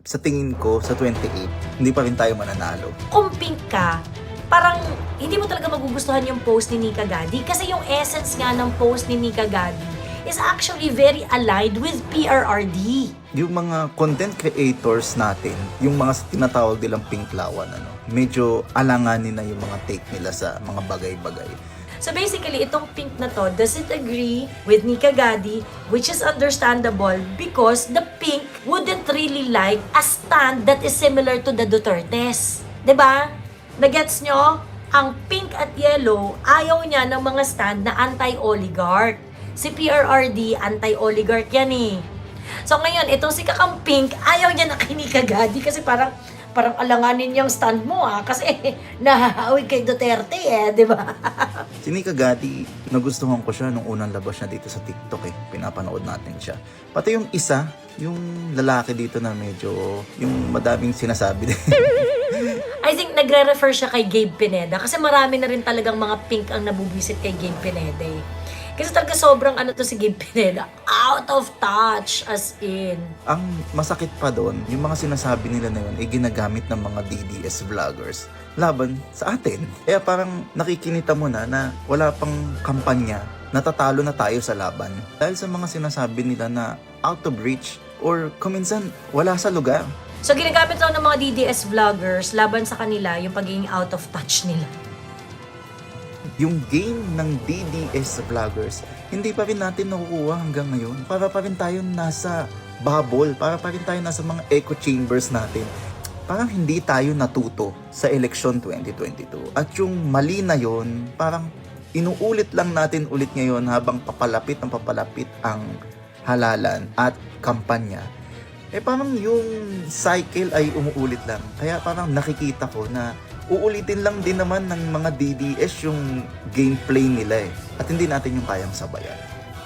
sa tingin ko sa 28, hindi pa rin tayo mananalo. Kung pink ka, parang hindi mo talaga magugustuhan yung post ni Nika Gadi kasi yung essence nga ng post ni Nika Gadi is actually very aligned with PRRD. Yung mga content creators natin, yung mga tinatawag nilang pinklawan, medyo alanganin na yung mga take nila sa mga bagay-bagay. So basically, itong pink na to doesn't agree with Nika Gadi, which is understandable because the pink wouldn't really like a stand that is similar to the Dutertes. 'Di ba? Nagets nyo? Ang pink at yellow, ayaw niya ng mga stand na anti-oligarch. Si PRRD, anti-oligarch yan eh. So ngayon, itong si Kakang Pink, ayaw niya na kay Nika Gadi kasi parang alanganin yung stand mo kasi nahahawi kay Duterte di ba? Si Nika Gadi, nagustuhan ko siya nung unang labas niya dito sa TikTok Pinapanood natin siya. Pati yung isa, yung lalaki dito na medyo, yung madaming sinasabi din. I think nagre-refer siya kay Gabe Pineda kasi marami na rin talagang mga pink ang nabubisit kay Gabe Pineda Kasi talaga sobrang si Gabe Pineda, out of touch as in. Ang masakit pa doon, yung mga sinasabi nila na yun ay ginagamit ng mga DDS vloggers laban sa atin. Kaya parang nakikinita mo na wala pang kampanya, natatalo na tayo sa laban. Dahil sa mga sinasabi nila na out of reach or kuminsan wala sa lugar. So ginagamit lang ng mga DDS vloggers laban sa kanila yung pagiging out of touch nila. Yung game ng DDS vloggers, hindi pa rin natin nakukuha hanggang ngayon. Para pa rin tayo nasa bubble, para pa rin tayo nasa mga echo chambers natin. Parang hindi tayo natuto sa election 2022. At yung mali na yon, parang inuulit lang natin ulit ngayon habang papalapit ang halalan at kampanya. Parang yung cycle ay umuulit lang. Kaya parang nakikita ko na uulitin lang din naman ng mga DDS yung gameplay nila At hindi natin yung kayang sabayan.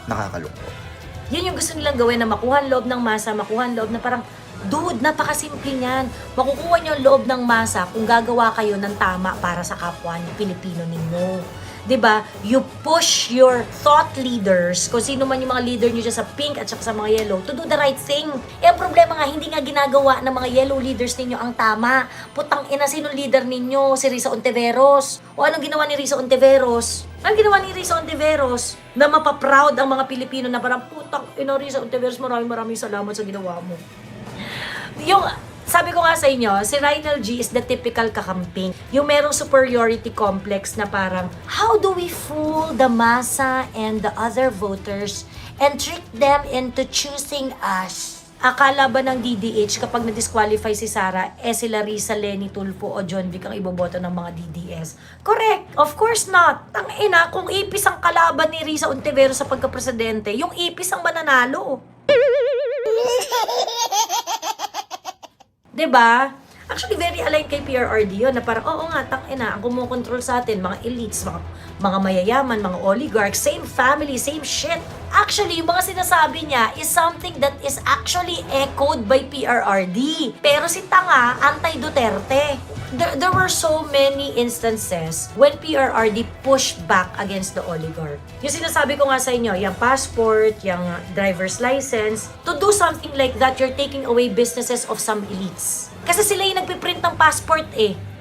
Nakakalungkot. Yun yung gusto nilang gawin na makuha ang loob ng masa, makuha ang loob na parang, dude, napakasimple niyan. Makukuha niyo ang loob ng masa kung gagawa kayo ng tama para sa kapwa niyo, Pilipino ninyo. 'Di ba? You push your thought leaders, kung sino man yung mga leader niyo dyan sa pink at saka sa mga yellow, to do the right thing. Ang problema nga, hindi nga ginagawa ng mga yellow leaders ninyo ang tama. Putang ina, sino leader ninyo? Si Risa Ontiveros. O anong ginawa ni Risa Ontiveros? Anong ginawa ni Risa Ontiveros? Na mapaproud ang mga Pilipino na parang, putang ina, Risa Ontiveros, maraming salamat sa ginawa mo. Sabi ko nga sa inyo, si Rhinal G is the typical kakamping. Yung merong superiority complex na parang, how do we fool the masa and the other voters and trick them into choosing us? Akala ba ng DDH kapag na-disqualify si Sara, sila Risa, Lenny Tulfo o John Vic ang iboboto ng mga DDS? Correct! Of course not! Tangina, kung ipis ang kalaban ni Risa Ontiveros sa pagkapresidente, yung ipis ang mananalo. 'Di ba? Actually, very aligned kay PRRD yun, na parang, oo nga, tangina, ang kumukontrol sa atin, mga elites, mga mayayaman, mga oligarchs, same family, same shit. Actually, yung mga sinasabi niya is something that is actually echoed by PRRD. Pero si Tanga, anti-Duterte. There were so many instances when PRRD pushed back against the oligarch. Yung sinasabi ko nga sa inyo, yung passport, yung driver's license, to do something like that, you're taking away businesses of some elites. Kasi sila yung nagpiprint ng passport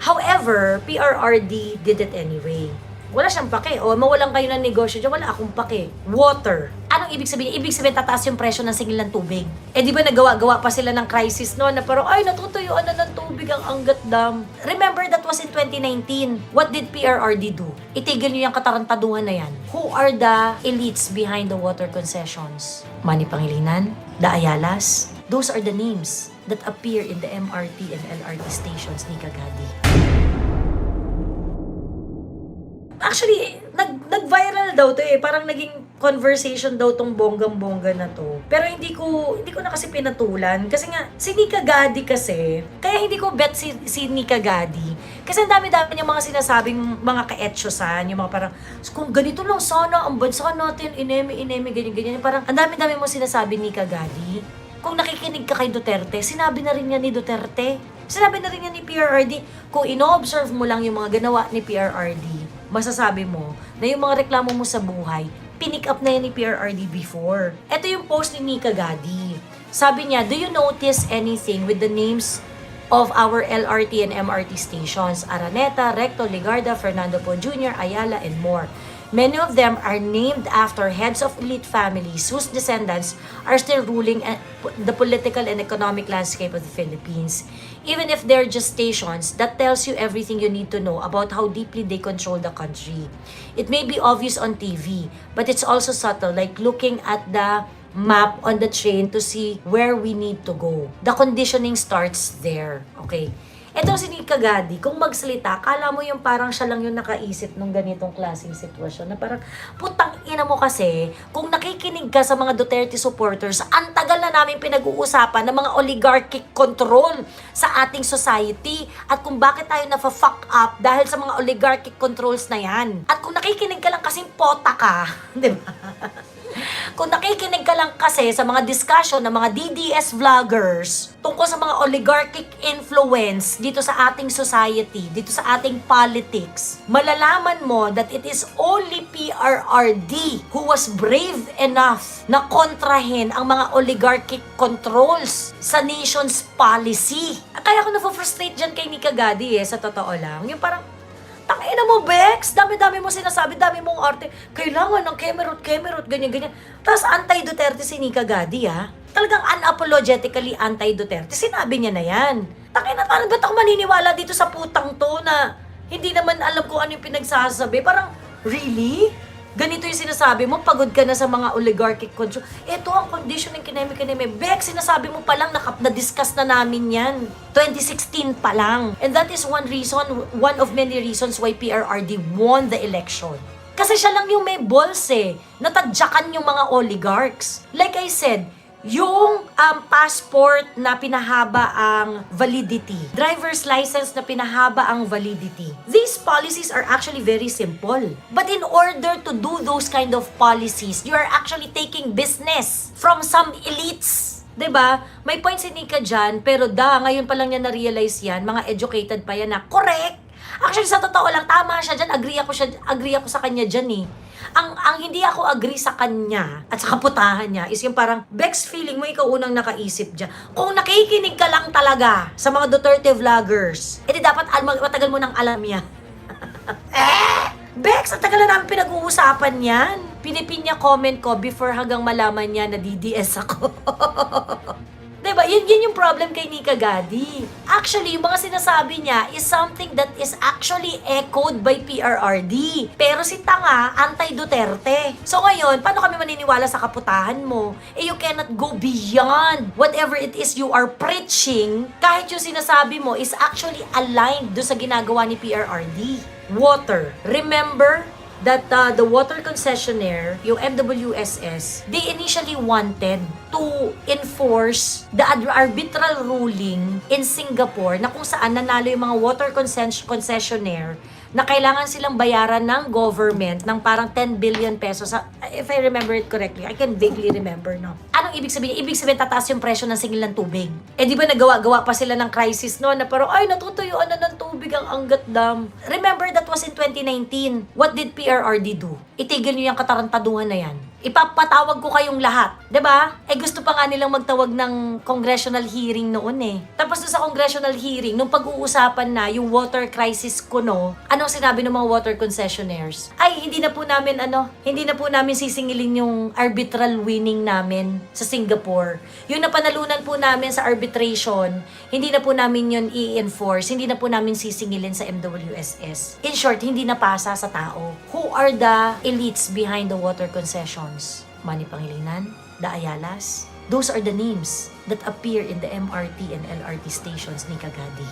However, PRRD did it anyway. Wala siyang pake. O mawalan kayo ng negosyo dyan, wala akong pake. Water. Anong ibig sabihin? Ibig sabihin tataas yung presyo ng singil ng tubig. Di ba nagawa-gawa pa sila ng crisis noon na parang, ay, natutuyuan na ng tubig ang Angat Dam. Remember, that was in 2019. What did PRRD do? Itigil niyo yung katarantaduhan na yan. Who are the elites behind the water concessions? Manny Pangilinan? The Ayalas? Those are the names that appear in the MRT and LRT stations ni Kagadi. Actually, nag-viral daw to Parang naging conversation daw tong bonggang-bongga na to. Pero hindi ko na kasi pinatulan. Kasi nga, si Nika Gadi kasi, kaya hindi ko bet si Nika Gadi. Kasi ang dami-dami niyang mga sinasabing mga ka-etyosan, yung mga parang, kung ganito lang sana, ang bansa natin, ineme, ganyan. Parang, ang dami-dami mo sinasabi Nika Gadi. Kung nakikinig ka kay Duterte, sinabi na rin niya ni Duterte. Sinabi na rin niya ni PRRD. Kung ino-observe mo lang yung mga ganawa ni PRRD, masasabi mo na yung mga reklamo mo sa buhay, pinick up na yan ni PRRD before. Ito yung post ni Nika Gadi. Sabi niya, do you notice anything with the names of our LRT and MRT stations? Araneta, Recto, Ligarda, Fernando Po Jr., Ayala, and more. Many of them are named after heads of elite families whose descendants are still ruling the political and economic landscape of the Philippines. Even if they're just stations, that tells you everything you need to know about how deeply they control the country. It may be obvious on TV, but it's also subtle, like looking at the map on the train to see where we need to go. The conditioning starts there. Okay. Etong si Nika Gadi, kung magsalita, kala mo yung parang siya lang yung nakaisip ng ganitong klaseng sitwasyon na parang, putang ina mo kasi, kung nakikinig ka sa mga Duterte supporters, ang tagal na namin pinag-uusapan ng mga oligarchic control sa ating society at kung bakit tayo na-fuck up dahil sa mga oligarchic controls na yan. At kung nakikinig ka lang kasing pota ka, di ba? Kung nakikinig ka lang kasi sa mga discussion ng mga DDS vloggers tungkol sa mga oligarchic influence dito sa ating society, dito sa ating politics, malalaman mo that it is only PRRD who was brave enough na kontrahin ang mga oligarchic controls sa nation's policy. Kaya ako na-frustrate dyan kay Nika Gadi sa totoo lang. Yung parang, tangina mo, Bex, dami-dami mo sinasabi, dami mong arte, kailangan ng kemerot, ganyan-ganyan. Tapos anti-Duterte si Nika Gadi, Talagang unapologetically anti-Duterte. Sinabi niya na yan. Tangina, paano ba't ako maniniwala dito sa putang to na hindi naman alam kung ano yung pinagsasabi? Parang, really? Ganito yung sinasabi mo, pagod ka na sa mga oligarchic control. Ito ang condition ng kineme. Bex, sinasabi mo pa lang, na-discuss na namin yan. 2016 pa lang. And that is one one of many reasons why PRRD won the election. Kasi siya lang yung may balls natadyakan yung mga oligarchs. Like I said, yung passport na pinahaba ang validity, driver's license na pinahaba ang validity. These policies are actually very simple. But in order to do those kind of policies, you are actually taking business from some elites. 'Di ba? May point si Nika dyan, pero ngayon pa lang niya na-realize yan, mga educated pa yan na, correct! Actually, sa totoo lang, tama siya dyan, agree ako sa kanya dyan Ang hindi ako agree sa kanya at sa kaputahan niya is yung parang, Bex, feeling mo ikaw unang nakaisip dyan. Kung nakikinig ka lang talaga sa mga Duterte vloggers, edi dapat matagal mo nang alam yan. Bex, ang tagal na namin pinag-uusapan yan. Pinipin niya comment ko before hanggang malaman niya na DDS ako. Diba? Yun yung problem kay Nika Gadi. Actually, yung mga sinasabi niya is something that is actually echoed by PRRD. Pero si Tanga, anti-Duterte. So ngayon, paano kami maniniwala sa kaputahan mo? You cannot go beyond whatever it is you are preaching kahit yung sinasabi mo is actually aligned do sa ginagawa ni PRRD. Water. Remember that the water concessionaire, yung MWSS, they initially wanted to enforce the arbitral ruling in Singapore na kung saan nanalo yung mga water concessionaire na kailangan silang bayaran ng government ng parang 10 billion pesos. If I remember it correctly, I can vaguely remember, no? Anong ibig sabihin? Ibig sabihin, tataas yung presyo ng singil ng tubig. Di ba nagawa-gawa pa sila ng crisis, no? Na parang, ay, natutuyuan na ng tubig ang Angat Dam. Remember, that was in 2019. What did PRRD do? Itigil niyo yung katarantaduhan na yan. Ipapatawag ko kayong lahat. 'Di ba? Gusto pa nga nilang magtawag ng congressional hearing noon Tapos sa congressional hearing, nung pag-uusapan na yung water crisis kuno, anong sinabi ng mga water concessionaires? Ay, hindi na po namin sisingilin yung arbitral winning namin sa Singapore. Yung napanalunan po namin sa arbitration, hindi na po namin yun i-enforce, hindi na po namin sisingilin sa MWSS. In short, hindi na pasa sa tao. Who are the elites behind the water concession? Manny Pangilinan, the Ayalas. Those are the names that appear in the MRT and LRT stations ni Kagadi.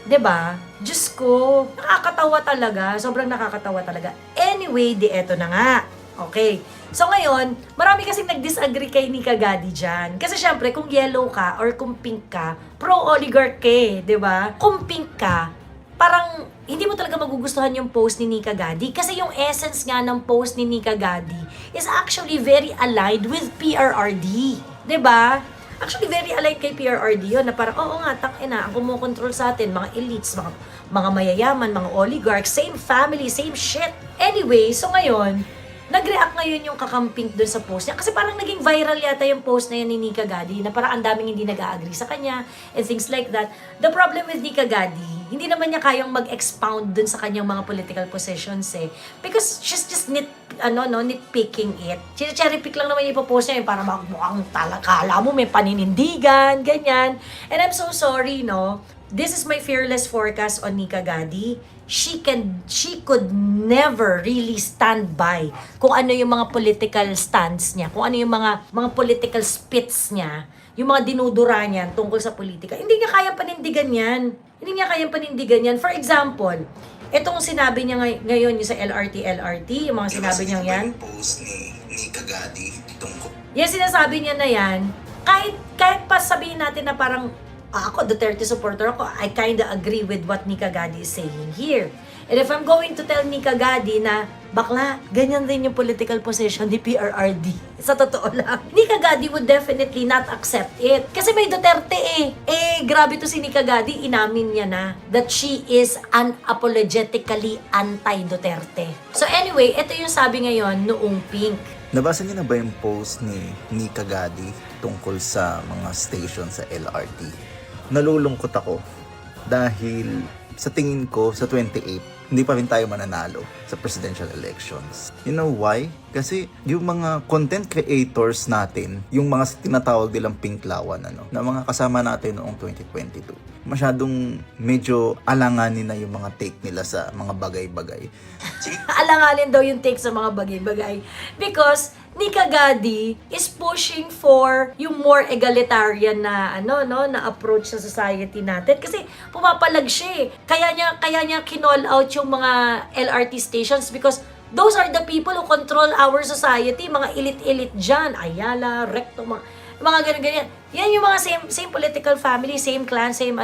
'Di ba? Diyos ko, nakakatawa talaga. Sobrang nakakatawa talaga. Anyway, eto na nga. Okay. So ngayon, marami kasing nag-disagree kay Nika Gadi dyan. Kasi syempre, kung yellow ka or kung pink ka, pro-oligarch ka 'di ba? Kung pink ka, parang hindi mo talaga magugustuhan yung post ni Nika Gadi kasi yung essence nga ng post ni Nika Gadi is actually very aligned with PRRD. 'Di ba? Actually, very aligned kay PRRD yun na parang, oo nga, tangina, ang kumukontrol sa atin, mga elites, mga mayayaman, mga oligarchs, same family, same shit. Anyway, so ngayon, nag-react ngayon yung kakamping dun sa post niya. Kasi parang naging viral yata yung post na yan ni Nika Gadi, na parang ang daming hindi nag-agree sa kanya, and things like that. The problem with Nika Gadi, hindi naman niya kayang mag-expound dun sa kanyang mga political positions eh. Because she's just nitpicking it. Cherry pick lang naman yung ipopost niya, para mukhang kala mo may paninindigan, ganyan. And I'm so sorry, no? This is my fearless forecast on Nika Gadi. She could never really stand by kung ano yung mga political stands niya, kung ano yung mga political spits niya, yung mga dinudura niya tungkol sa politika. Hindi niya kayang panindigan yan. Hindi niya kayang panindigan yan. For example, itong sinabi niya ngayon yung sa LRT, yung mga sinabi niya yan. Yung post ni Nika Gadi tungkol. Yung sinasabi niya na yan, kahit pa sabihin natin na parang ako, Duterte supporter ako, I kinda agree with what Nika Gadi is saying here. And if I'm going to tell Nika Gadi na, bakla, ganyan din yung political position ni PRRD. Sa totoo lang. Nika Gadi would definitely not accept it. Kasi may Duterte eh. Grabe to si Nika Gadi, inamin niya na that she is unapologetically anti-Duterte. So anyway, ito yung sabi ngayon noong Pink. Nabasa niyo na ba yung post ni Nika Gadi tungkol sa mga station sa LRT? Nalulungkot ako dahil sa tingin ko sa 28, hindi pa rin tayo mananalo sa presidential elections. You know why? Kasi yung mga content creators natin, yung mga tinatawag nilang pinklawan, na mga kasama natin noong 2022, masyadong medyo alanganin na yung mga take nila sa mga bagay-bagay. Alanganin daw yung take sa mga bagay-bagay. Because Nika Gadi is pushing for yung more egalitarian na na approach sa society natin, kasi pumapalag siya eh. Kaya niya kinall out yung mga LRT stations because those are the people who control our society, mga elite dyan, Ayala, Recto, mga ganyan. Yan yung mga same political family, same clan, same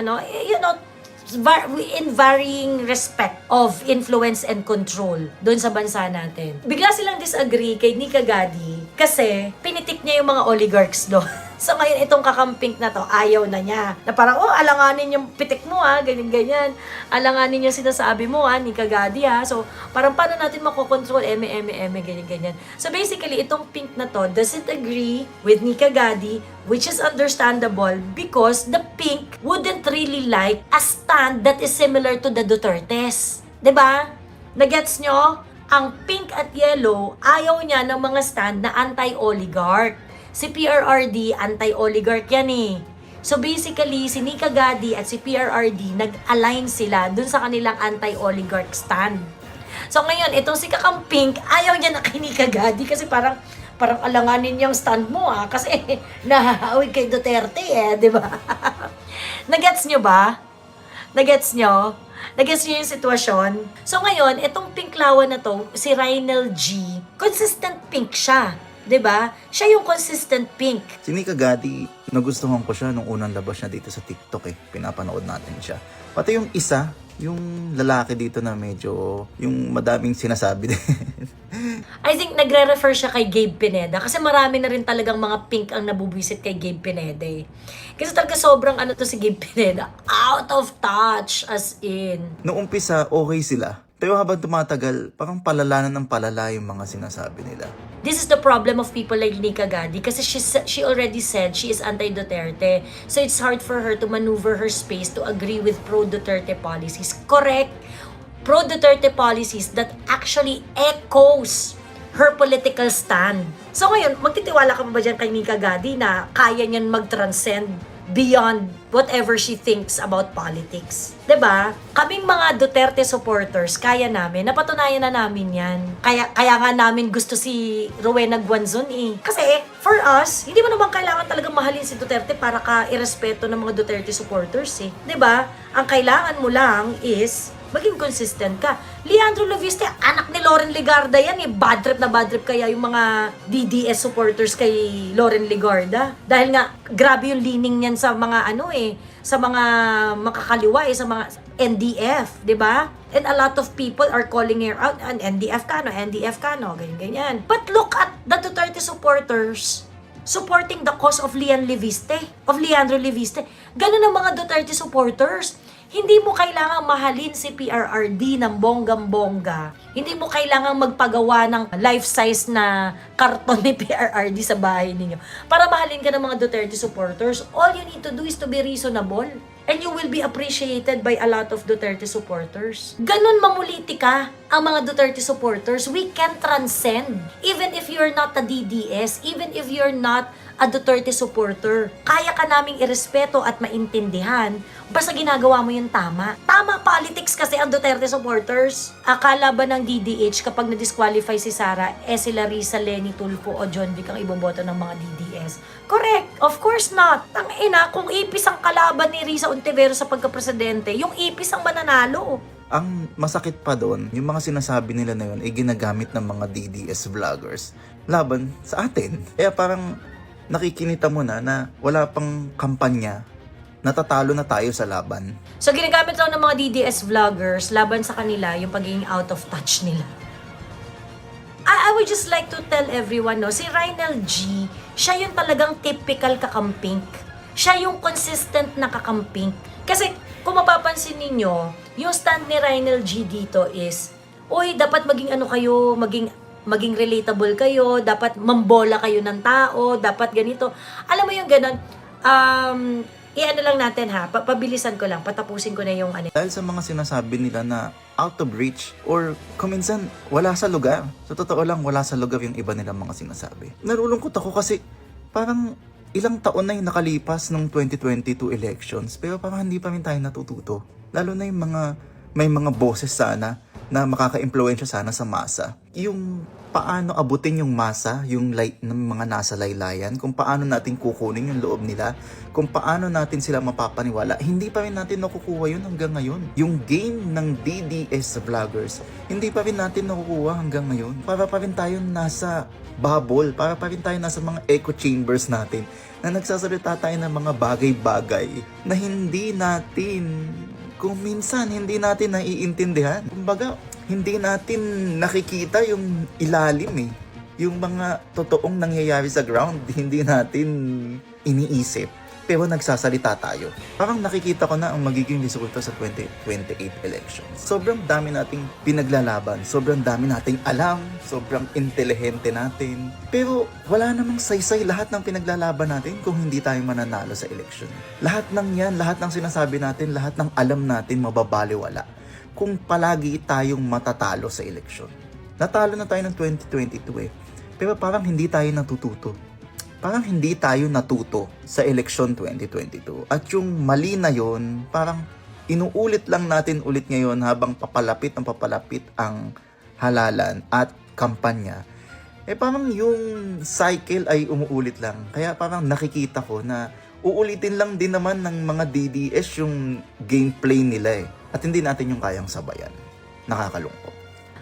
in varying respect of influence and control doon sa bansa natin. Bigla silang disagree kay Nika Gadi kasi pinitik niya yung mga oligarchs doon. So ngayon itong kakamping na to, ayaw na niya. Na parang, alanganin yung pitik mo ganyan-ganyan. Alanganin yung sinasabi mo Nika Gadi So parang paano natin makokontrol, ganyan-ganyan. So basically, itong Pink na to doesn't agree with Nika Gadi, which is understandable because the Pink wouldn't really like a stand that is similar to the Dutertes. 'Di ba? Nagets nyo? Ang Pink at Yellow, ayaw niya ng mga stand na anti-oligarch. Si PRRD, anti-oligarch yan eh. So basically, si Nika Gadi at si PRRD, nag-align sila dun sa kanilang anti-oligarch stand. So ngayon, itong si Kakang Pink, ayaw niya na kay Nika Gadi kasi parang alanganin yung stand mo kasi nahahawig kay Duterte di ba? Nagets nyo ba? Nagets nyo yung sitwasyon? So ngayon, itong pinklawan na to, si Rhinel G, consistent pink siya. 'Di ba? Siya yung consistent Pink. Si Nika Gadi, nagustuhan ko siya nung unang labas niya dito sa TikTok Pinapanood natin siya. Pati yung isa, yung lalaki dito na medyo, yung madaming sinasabi din. I think nagre-refer siya kay Gabe Pineda kasi marami na rin talagang mga Pink ang nabubisit kay Gabe Pineda Kasi talaga sobrang to si Gabe Pineda. Out of touch, as in. Noong umpisa, okay sila. Pero habang tumatagal, parang palala ng palala yung mga sinasabi nila. This is the problem of people like Nika Gadi kasi she already said she is anti-Duterte. So it's hard for her to maneuver her space to agree with pro-Duterte policies. Correct. Pro-Duterte policies that actually echoes her political stand. So ngayon, magtitiwala ka ba dyan kay Nika Gadi na kaya niyan mag-transcend beyond whatever she thinks about politics? 'Di ba? Kaming mga Duterte supporters, kaya namin, napatunayan na namin 'yan. Kaya nga namin gusto si Rowena Guanzon Kasi for us, hindi mo naman kailangan talagang mahalin si Duterte para ka irespeto ng mga Duterte supporters 'Di ba? Ang kailangan mo lang is maging consistent ka. Leandro Loviste, anak ni Loren Legarda yan Bad trip kaya yung mga DDS supporters kay Loren Legarda. Dahil nga, grabe yung leaning niyan sa mga sa mga makakaliwa sa mga NDF, di ba? And a lot of people are calling her out, NDF ka no, ganyan. But look at the Duterte supporters supporting the cause of Leandro Leviste. Ganun ang mga Duterte supporters. Hindi mo kailangang mahalin si PRRD ng bonggang-bongga. Hindi mo kailangang magpagawa ng life-size na karton ni PRRD sa bahay ninyo para mahalin ka ng mga Duterte supporters. All you need to do is to be reasonable. And you will be appreciated by a lot of Duterte supporters. Ganon mamuliti ka ang mga Duterte supporters. We can transcend. Even if you're not a DDS, even if you're not a Duterte supporter, kaya ka naming irespeto at maintindihan basta ginagawa mo yung tama. Tama politics kasi ang Duterte supporters. Akala ba ng DDH kapag na-disqualify si Sara, sila Risa, Lenny Tulfo o John Vic ang iboboto ng mga DDS? Correct. Of course not. Tangina, kung ipis ang kalaban ni Risa Ontiveros sa pagka-presidente, yung ipis ang mananalo. Ang masakit pa doon, yung mga sinasabi nila na yun ay ginagamit ng mga DDS vloggers laban sa atin. Kaya parang nakikinita mo na wala pang kampanya, natatalo na tayo sa laban. So ginagamit lang ng mga DDS vloggers laban sa kanila yung pagiging out of touch nila. I would just like to tell everyone, no, si Rynel G, siya yung talagang typical kakampink. Siya yung consistent na kakampink. Kasi kung mapapansin ninyo, yung stand ni Rynel G dito is, uy, dapat maging ano kayo, maging relatable kayo, dapat mambola kayo ng tao, dapat ganito. Alam mo yung ganon, i-ano lang natin ha, pabilisan ko lang, patapusin ko na yung ano. Dahil sa mga sinasabi nila na out of reach or kuminsan wala sa lugar. Sa totoo lang, wala sa lugar yung iba nilang mga sinasabi. Nalulungkot ako kasi parang ilang taon na yung nakalipas ng 2022 elections pero parang hindi pa rin tayo natututo. Lalo na yung may mga boses sana na makaka-impluwensya sana sa masa. Yung paano abutin yung masa, yung light ng mga nasa laylayan, kung paano natin kukunin yung loob nila, kung paano natin sila mapapaniwala, hindi pa rin natin nakukuha yun hanggang ngayon. Yung game ng DDS vloggers, hindi pa rin natin nakukuha hanggang ngayon. Para pa rin tayo nasa bubble, para pa rin tayo nasa mga echo chambers natin, na nagsasalita tayo ng mga bagay-bagay na hindi natin, kung minsan hindi natin naiintindihan. Kumbaga, hindi natin nakikita yung ilalim eh. Yung mga totoong nangyayari sa ground, hindi natin iniisip. Pero nagsasalita tayo. Parang nakikita ko na ang magiging resulta sa 2028 elections. Sobrang dami nating pinaglalaban, sobrang dami nating alam, sobrang intelihente natin. Pero wala namang saysay lahat ng pinaglalaban natin kung hindi tayo mananalo sa election. Lahat ng yan, lahat ng sinasabi natin, lahat ng alam natin mababaliwala kung palagi tayong matatalo sa eleksyon. Natalo na tayo ng 2022 eh. Pero parang hindi tayo natututo. Parang hindi tayo natuto sa eleksyon 2022. At yung mali na yon, parang inuulit lang natin ulit ngayon habang papalapit ang halalan at kampanya. Eh parang yung cycle ay umuulit lang. Kaya parang nakikita ko na uulitin lang din naman ng mga DDS yung gameplay nila eh. At hindi natin yung kayang sabayan. Nakakalungkot.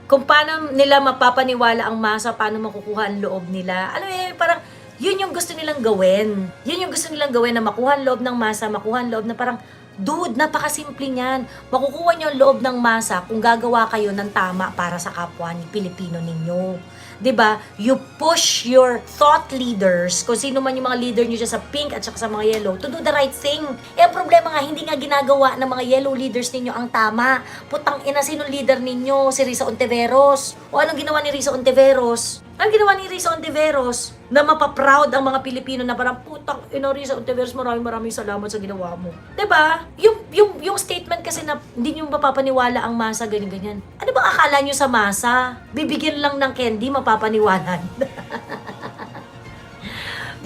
Kung paano nila mapapaniwala ang masa, paano makukuha ang loob nila. Alam mo parang yun yung gusto nilang gawin. Yun yung gusto nilang gawin na makuha ang loob ng masa, makuha ang loob na parang, dude, napakasimple niyan. Makukuha niyo ang loob ng masa kung gagawa kayo ng tama para sa kapwa ni Pilipino ninyo. 'Di ba? You push your thought leaders, kung sino man yung mga leader niyo dyan sa pink at saka sa mga yellow, to do the right thing. Eh, ang problema nga, hindi nga ginagawa ng mga yellow leaders ninyo ang tama. Putang ina, sino leader ninyo? Si Risa Ontiveros. O anong ginawa ni Risa Ontiveros? Ang ginawa ni Risa Ontiveros na mapaproud ang mga Pilipino na parang, putang ina, Risa Ontiveros, maraming salamat sa ginawa mo. 'Di ba? Yung statement kasi na hindi niyo mapapaniwala ang masa, ganyan-ganyan. Ano ba akala niyo sa masa? Bibigyan lang ng candy, mapapaniwalan.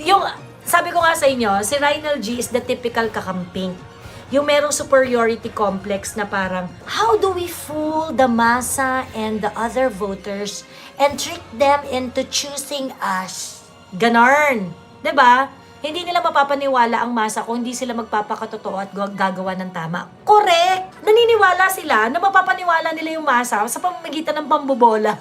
Yung, sabi ko nga sa inyo, si Rynel G is the typical kakamping. Yung merong superiority complex na parang, how do we fool the masa and the other voters and trick them into choosing us? Ganon. 'Di ba? Hindi nila mapapaniwala ang masa kung hindi sila magpapakatotoo at gagawa ng tama. Correct! Naniniwala sila na mapapaniwala nila yung masa sa pamamagitan ng pambobola.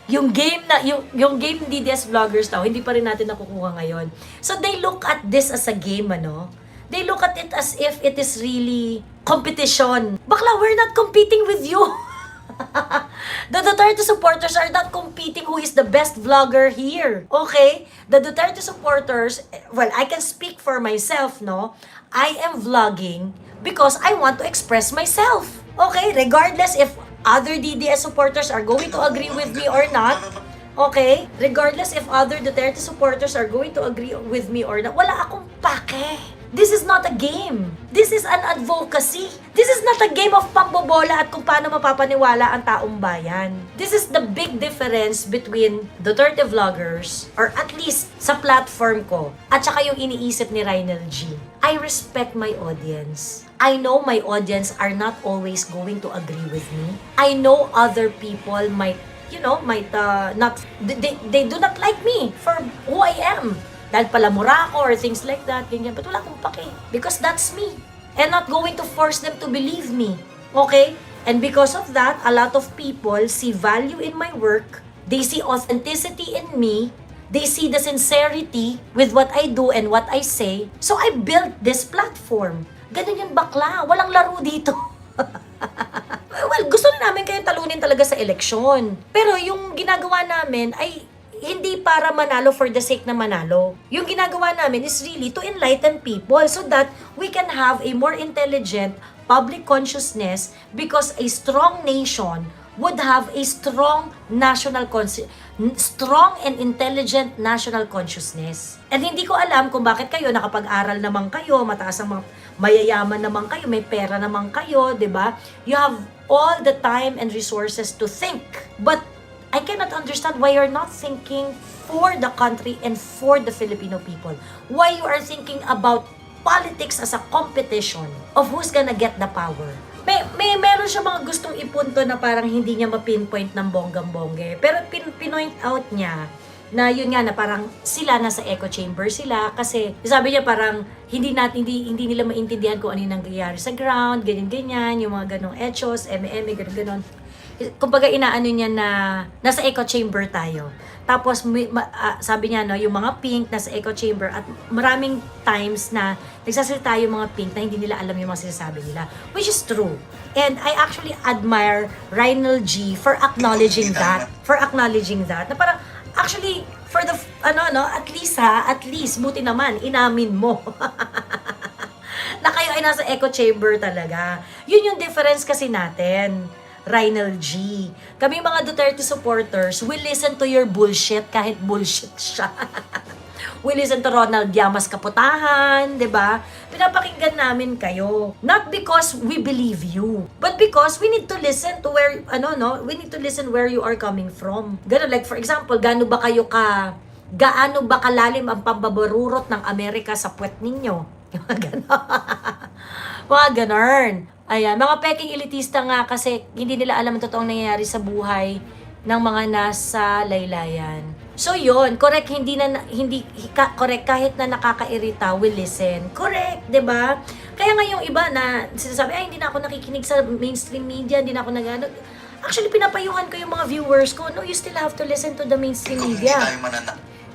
Yung game ng DDS vloggers daw, hindi pa rin natin nakukuha ngayon. So they look at this as a game, ano? They look at it as if it is really competition. Bakla, we're not competing with you. The Duterte supporters are not competing who is the best vlogger here. Okay? The Duterte supporters, well, I can speak for myself, no? I am vlogging because I want to express myself. Okay? Regardless if other DDS supporters are going to agree with me or not, okay? Regardless if other Duterte supporters are going to agree with me or not, wala akong pake. This is not a game. This is an advocacy. This is not a game of pambobola at kung paano mapapaniwala ang taong bayan. This is the big difference between Duterte vloggers, or at least sa platform ko, at saka yung iniisip ni Rhinel G. I respect my audience. I know my audience are not always going to agree with me. I know other people might not, they do not like me for who I am. Dahil palamura ako or things like that, ganyan. But wala akong pake. Because that's me. And not going to force them to believe me. Okay? And because of that, a lot of people see value in my work. They see authenticity in me. They see the sincerity with what I do and what I say. So I built this platform. Ganun yung bakla. Walang laro dito. Well, gusto na namin kayo talunin talaga sa eleksyon. Pero yung ginagawa namin ay hindi para manalo for the sake na manalo. Yung ginagawa namin is really to enlighten people so that we can have a more intelligent public consciousness, because a strong nation would have a strong strong and intelligent national consciousness. And hindi ko alam kung bakit kayo nakapag-aral naman kayo, mataas ang mga mayayaman naman kayo, may pera naman kayo, 'di ba? You have all the time and resources to think. But I cannot understand why you're not thinking for the country and for the Filipino people. Why you are thinking about politics as a competition of who's gonna get the power. Meron siya mga gustong ipunto na parang hindi niya ma-pinpoint ng bonggang-bongge. Pero pinoint out niya na yun nga na parang sila nasa echo chamber sila kasi sabi niya parang hindi nila maintindihan kung ano yung nangyayari sa ground, ganyan-ganyan, yung mga ganong echos, ganun-ganon. Kumbaga inaano niya na nasa echo chamber tayo. Tapos sabi niya no, yung mga pink nasa echo chamber at maraming times na nagsasalita yung mga pink na hindi nila alam yung mga sinasabi nila, which is true. And I actually admire Rhinel G for acknowledging that. Na parang actually for the at least buti naman inamin mo. Na kayo ay nasa echo chamber talaga. Yun yung difference kasi natin. Rhinel G. Kami mga Duterte supporters, we listen to your bullshit kahit bullshit siya. We listen to Ronald Llamas Kaputahan, 'di ba? Pinapakinggan namin kayo. Not because we believe you, but because we need to listen to we need to listen where you are coming from. Ganun, like for example, gaano ba kalalim ang pambabarurot ng Amerika sa puwet ninyo? Mga ganon. Ayan, mga peking elitista nga kasi hindi nila alam ang totoong nangyayari sa buhay ng mga nasa laylayan. So yun, correct, correct kahit na nakakairita, we listen. Correct, 'di ba? Kaya nga yung iba na sinasabi, ay hindi na ako nakikinig sa mainstream media, hindi na ako actually pinapayuhan ko yung mga viewers ko. No, you still have to listen to the mainstream media.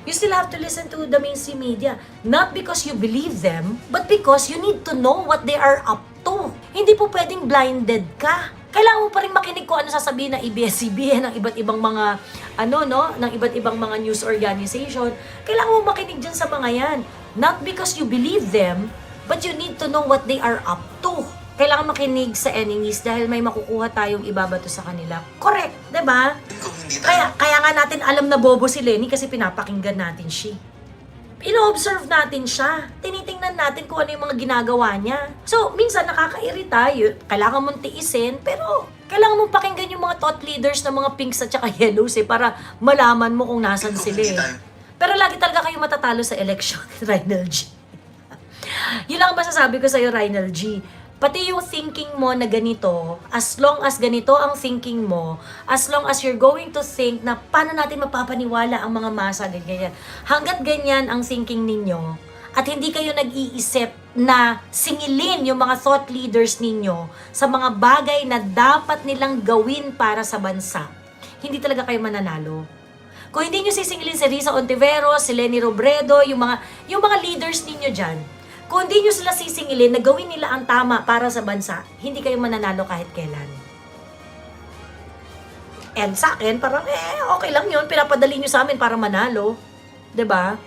You still have to listen to the mainstream media. Not because you believe them, but because you need to know what they are up to. Hindi po pwedeng blinded ka. Kailangan mo pa rin makinig kung ano sasabihin ng ABS-CBN, ng iba't ibang mga, ng iba't ibang mga news organization. Kailangan mo makinig dyan sa mga yan. Not because you believe them, but you need to know what they are up to. Kailangan makinig sa enemies dahil may makukuha tayong ibabato sa kanila. Correct, 'di ba? Kaya nga natin alam na bobo si Lenny kasi pinapakinggan natin siya. Ino-observe natin siya. Tinitingnan natin kung ano yung mga ginagawa niya. So, minsan nakakairita, kailangan mong tiisin, pero kailangan mong pakinggan yung mga thought leaders ng mga pinks at saka yellows para malaman mo kung nasan sila Pero lagi talaga kayo matatalo sa election, Rhinel G. Yun lang masasabi ko sa'yo, Rhinel G. Pati yung thinking mo na ganito, as long as ganito ang thinking mo, as long as you're going to think na paano natin mapapaniwala ang mga masa, ganyan. Hanggat ganyan ang thinking ninyo, at hindi kayo nag-iisip na singilin yung mga thought leaders ninyo sa mga bagay na dapat nilang gawin para sa bansa, hindi talaga kayo mananalo. Kung hindi nyo sisingilin si Risa Ontiveros, si Leni Robredo, yung mga leaders ninyo dyan, kung hindi nyo sila sisingilin na gawin nila ang tama para sa bansa, hindi kayo mananalo kahit kailan. And sa akin, parang okay lang yun, pinapadali nyo sa amin para manalo. 'Di ba?